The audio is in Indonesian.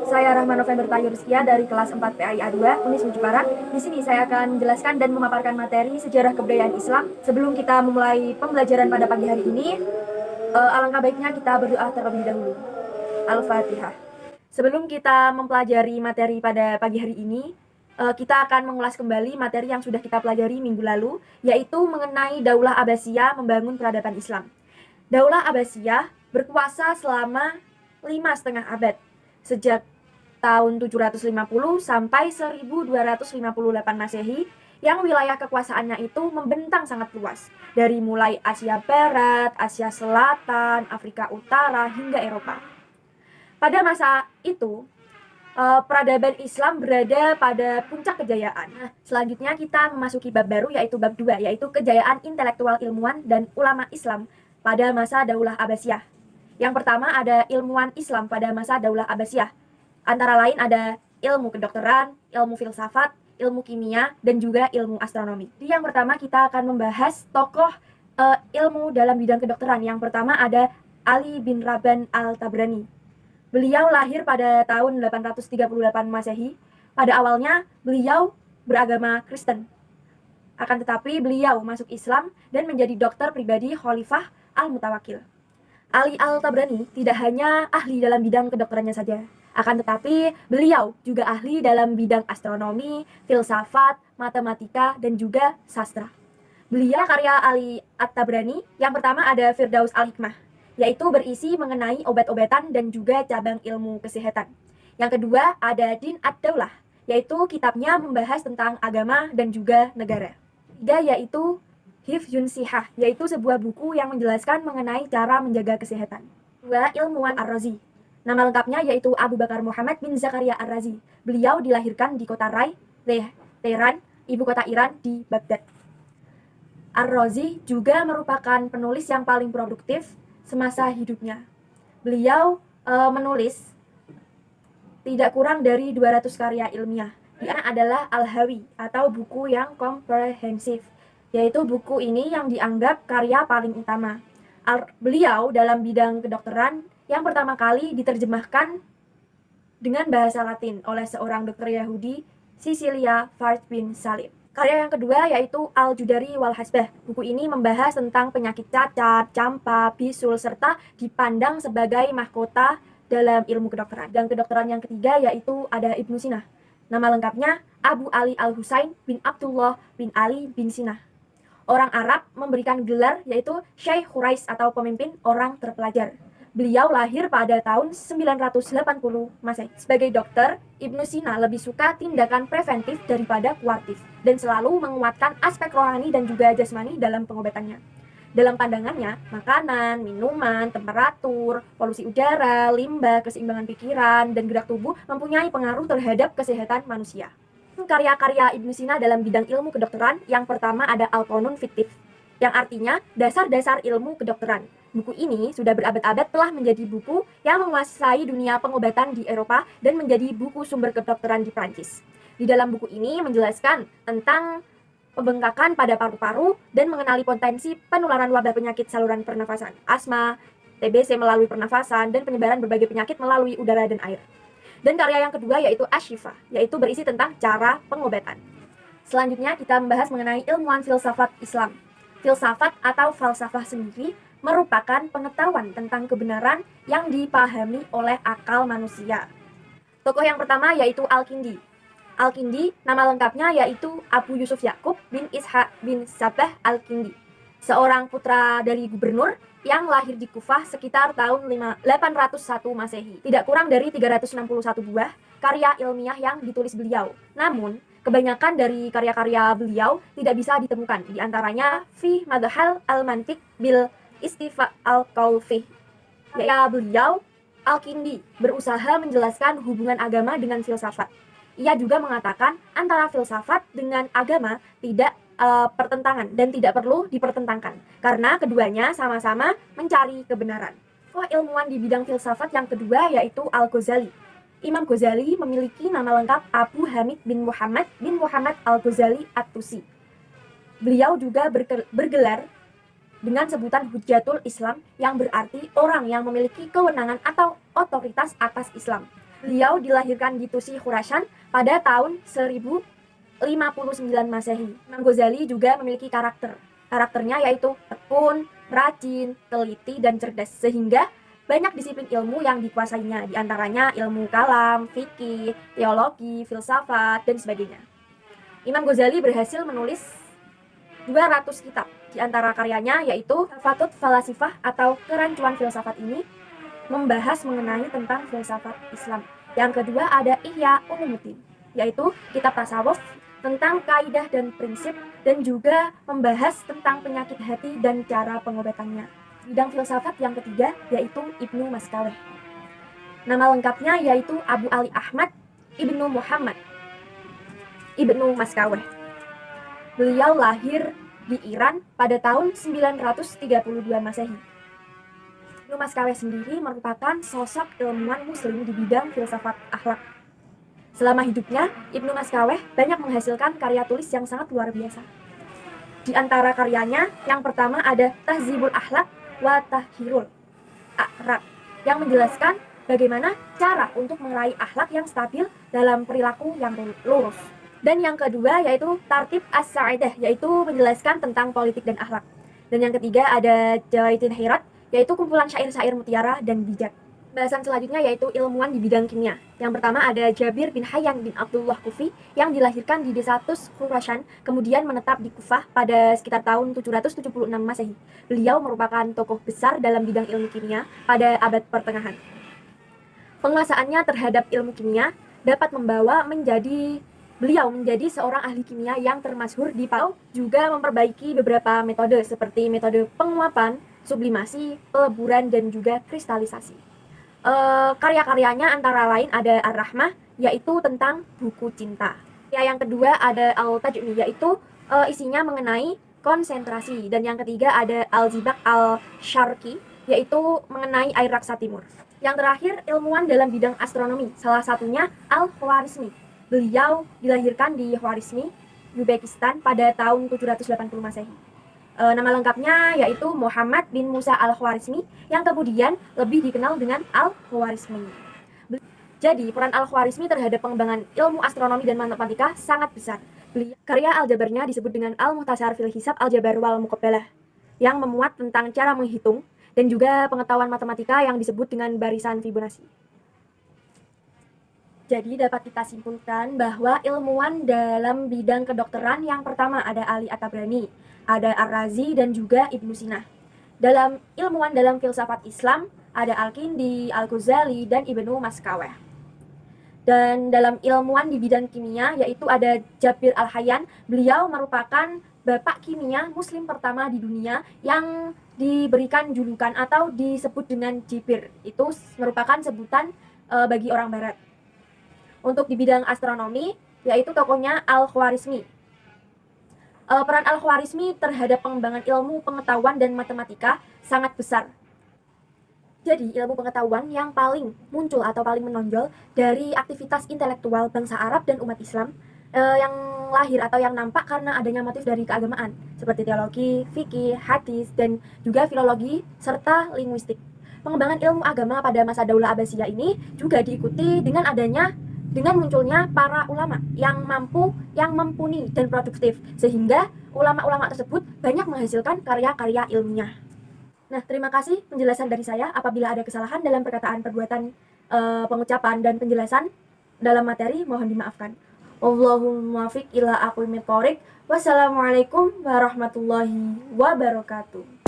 Saya Rahma November Tayu Rizkia dari kelas 4 PAIA 2, Unis Jepara. Di sini saya akan menjelaskan dan memaparkan materi sejarah kebudayaan Islam. Sebelum kita memulai pembelajaran pada pagi hari ini, alangkah baiknya kita berdoa terlebih dahulu. Al-Fatihah. Sebelum kita mempelajari materi pada pagi hari ini, kita akan mengulas kembali materi yang sudah kita pelajari minggu lalu, yaitu mengenai Daulah Abbasiyah membangun peradaban Islam. Daulah Abbasiyah berkuasa selama 5,5 abad, sejak tahun 750 sampai 1258 Masehi, yang wilayah kekuasaannya itu membentang sangat luas, dari mulai Asia Barat, Asia Selatan, Afrika Utara, hingga Eropa. Pada masa itu, peradaban Islam berada pada puncak kejayaan. Nah, selanjutnya kita memasuki bab baru, yaitu bab 2, yaitu kejayaan intelektual ilmuwan dan ulama Islam pada masa Daulah Abbasiyah. Yang pertama ada ilmuwan Islam pada masa Daulah Abbasiyah. Antara lain ada ilmu kedokteran, ilmu filsafat, ilmu kimia, dan juga ilmu astronomi. Jadi yang pertama kita akan membahas tokoh ilmu dalam bidang kedokteran. Yang pertama ada Ali bin Rabban al-Tabrani. Beliau lahir pada tahun 838 Masehi. Pada awalnya beliau beragama Kristen. Akan tetapi beliau masuk Islam dan menjadi dokter pribadi Khalifah Al-Mutawakkil. Ali al-Tabrani tidak hanya ahli dalam bidang kedokterannya saja, akan tetapi beliau juga ahli dalam bidang astronomi, filsafat, matematika, dan juga sastra. Beliau karya Ali at-Tabrani, yang pertama ada Firdaus al-Hikmah, yaitu berisi mengenai obat-obatan dan juga cabang ilmu kesehatan. Yang kedua ada Din ad-Daulah, yaitu kitabnya membahas tentang agama dan juga negara. Tiga yaitu Hifdzun Shihah, yaitu sebuah buku yang menjelaskan mengenai cara menjaga kesehatan. Dua, ilmuwan Ar-Razi. Nama lengkapnya yaitu Abu Bakar Muhammad bin Zakaria Ar-Razi. Beliau dilahirkan di kota Rai, Teheran, ibu kota Iran, di Baghdad. Ar-Razi juga merupakan penulis yang paling produktif semasa hidupnya. Beliau menulis tidak kurang dari 200 karya ilmiah. Di antara adalah Al-Hawi atau buku yang komprehensif, yaitu buku ini yang dianggap karya paling utama. Beliau dalam bidang kedokteran yang pertama kali diterjemahkan dengan bahasa Latin oleh seorang dokter Yahudi, Cecilia Fard bin Salim. Karya yang kedua yaitu Al-Judari wal Hasbah. Buku ini membahas tentang penyakit cacat, campak, bisul, serta dipandang sebagai mahkota dalam ilmu kedokteran. Dan kedokteran yang ketiga yaitu ada Ibnu Sina. Nama lengkapnya Abu Ali al-Husain bin Abdullah bin Ali bin Sina. Orang Arab memberikan gelar yaitu Syekh Khurais atau pemimpin orang terpelajar. Beliau lahir pada tahun 980 Masehi. Sebagai dokter, Ibnu Sina lebih suka tindakan preventif daripada kuratif dan selalu menguatkan aspek rohani dan juga jasmani dalam pengobatannya. Dalam pandangannya, makanan, minuman, temperatur, polusi udara, limbah, keseimbangan pikiran, dan gerak tubuh mempunyai pengaruh terhadap kesehatan manusia. Karya-karya Ibnu Sina dalam bidang ilmu kedokteran, yang pertama ada Al-Qanun Fiktif, yang artinya dasar-dasar ilmu kedokteran. Buku ini sudah berabad-abad telah menjadi buku yang menguasai dunia pengobatan di Eropa dan menjadi buku sumber kedokteran di Prancis. Di dalam buku ini menjelaskan tentang pembengkakan pada paru-paru dan mengenali potensi penularan wabah penyakit saluran pernafasan, asma, TBC melalui pernafasan, dan penyebaran berbagai penyakit melalui udara dan air. Dan karya yang kedua yaitu Asy-Syifa, yaitu berisi tentang cara pengobatan. Selanjutnya kita membahas mengenai ilmuwan filsafat Islam. Filsafat atau falsafah sendiri merupakan pengetahuan tentang kebenaran yang dipahami oleh akal manusia. Tokoh yang pertama yaitu Al-Kindi. Al-Kindi nama lengkapnya yaitu Abu Yusuf Yakub bin Ishaq bin Sabah Al-Kindi, seorang putra dari gubernur yang lahir di Kufah sekitar tahun 801 Masehi. Tidak kurang dari 361 buah karya ilmiah yang ditulis beliau. Namun, kebanyakan dari karya-karya beliau tidak bisa ditemukan. Di antaranya Fi Madhal al-Mantiq bil Istifa al-Qaulfi. Karya beliau, Al-Kindi berusaha menjelaskan hubungan agama dengan filsafat. Ia juga mengatakan antara filsafat dengan agama tidak pertentangan dan tidak perlu dipertentangkan karena keduanya sama-sama mencari kebenaran. Ilmuwan di bidang filsafat yang kedua yaitu Al-Ghazali. Imam Ghazali memiliki nama lengkap Abu Hamid bin Muhammad Al-Ghazali At-Tusi. Beliau juga bergelar dengan sebutan Hujjatul Islam yang berarti orang yang memiliki kewenangan atau otoritas atas Islam. Beliau dilahirkan di Tusi Khurasan pada tahun 1059 Masehi. Imam Ghazali juga memiliki karakternya yaitu tekun, rajin, teliti, dan cerdas, sehingga banyak disiplin ilmu yang dikuasainya, diantaranya ilmu kalam, fikih, teologi, filsafat, dan sebagainya. Imam Ghazali berhasil menulis 200 kitab. Di antara karyanya yaitu Fatut Falasifah atau Kerancuan Filsafat ini membahas mengenai tentang filsafat Islam. Yang kedua ada Ihya Ulumuddin, yaitu kitab tasawuf tentang kaidah dan prinsip, dan juga membahas tentang penyakit hati dan cara pengobatannya. Bidang filsafat yang ketiga yaitu Ibnu Maskaweh. Nama lengkapnya yaitu Abu Ali Ahmad Ibnu Muhammad Ibnu Maskaweh. Beliau lahir di Iran pada tahun 932 Masehi. Ibnu Maskaweh sendiri merupakan sosok ilmuwan muslim di bidang filsafat akhlak. Selama hidupnya, Ibnu Maskaweh banyak menghasilkan karya tulis yang sangat luar biasa. Di antara karyanya, yang pertama ada Tahzibul Akhlak wa Tahhirul A'rab, yang menjelaskan bagaimana cara untuk meraih akhlak yang stabil dalam perilaku yang lurus. Dan yang kedua yaitu Tartib As-Sa'idah, yaitu menjelaskan tentang politik dan akhlak. Dan yang ketiga ada Jawaitin Hirat, yaitu kumpulan syair-syair mutiara dan bijak. Bahasan selanjutnya yaitu ilmuwan di bidang kimia. Yang pertama ada Jabir bin Hayyan bin Abdullah Kufi, yang dilahirkan di desa Tus Khurasan, kemudian menetap di Kufah pada sekitar tahun 776 Masehi. Beliau merupakan tokoh besar dalam bidang ilmu kimia pada abad pertengahan. Penguasaannya terhadap ilmu kimia dapat membawa beliau menjadi seorang ahli kimia yang termasyhur di Palau, juga memperbaiki beberapa metode seperti metode penguapan, sublimasi, peleburan, dan juga kristalisasi. Karya-karyanya antara lain ada Ar-Rahmah, yaitu tentang buku cinta. Yang kedua ada Al-Tajmi, yaitu isinya mengenai konsentrasi. Dan yang ketiga ada Al-Zibak Al-Syarqi, yaitu mengenai air raksa timur. Yang terakhir ilmuwan dalam bidang astronomi, salah satunya Al-Khwarizmi. Beliau dilahirkan di Khwarizmi, Uzbekistan pada tahun 780 Masehi. Nama lengkapnya yaitu Muhammad bin Musa Al-Khwarizmi, yang kemudian lebih dikenal dengan Al-Khwarizmi. Jadi, peran Al-Khwarizmi terhadap pengembangan ilmu astronomi dan matematika sangat besar. Karya aljabarnya disebut dengan Al-Muhtasar fil Hisab Al-Jabar wal Muqabbalah, yang memuat tentang cara menghitung dan juga pengetahuan matematika yang disebut dengan barisan Fibonacci. Jadi dapat kita simpulkan bahwa ilmuwan dalam bidang kedokteran yang pertama ada Ali At-Tabrani, ada Ar-Razi, dan juga Ibnu Sina. Dalam ilmuwan dalam filsafat Islam ada Al-Kindi, Al-Ghazali, dan Ibnu Maskaweh. Dan dalam ilmuwan di bidang kimia yaitu ada Jabir Al-Hayyan. Beliau merupakan bapak kimia muslim pertama di dunia yang diberikan julukan atau disebut dengan Jibir. Itu merupakan sebutan bagi orang barat. Untuk di bidang astronomi, yaitu tokohnya Al-Khwarizmi. Peran Al-Khwarizmi terhadap pengembangan ilmu pengetahuan dan matematika sangat besar. Jadi, ilmu pengetahuan yang paling muncul atau paling menonjol dari aktivitas intelektual bangsa Arab dan umat Islam yang lahir atau yang nampak karena adanya motif dari keagamaan, seperti teologi, fikih, hadis, dan juga filologi, serta linguistik. Pengembangan ilmu agama pada masa Daulah Abbasiyah ini juga diikuti dengan munculnya para ulama yang mumpuni dan produktif, sehingga ulama-ulama tersebut banyak menghasilkan karya-karya ilmiah. Nah, terima kasih penjelasan dari saya. Apabila ada kesalahan dalam perkataan, perbuatan, pengucapan, dan penjelasan dalam materi, mohon dimaafkan. Allahumma fiq ila aqwimit thoriq. Wassalamualaikum warahmatullahi wabarakatuh.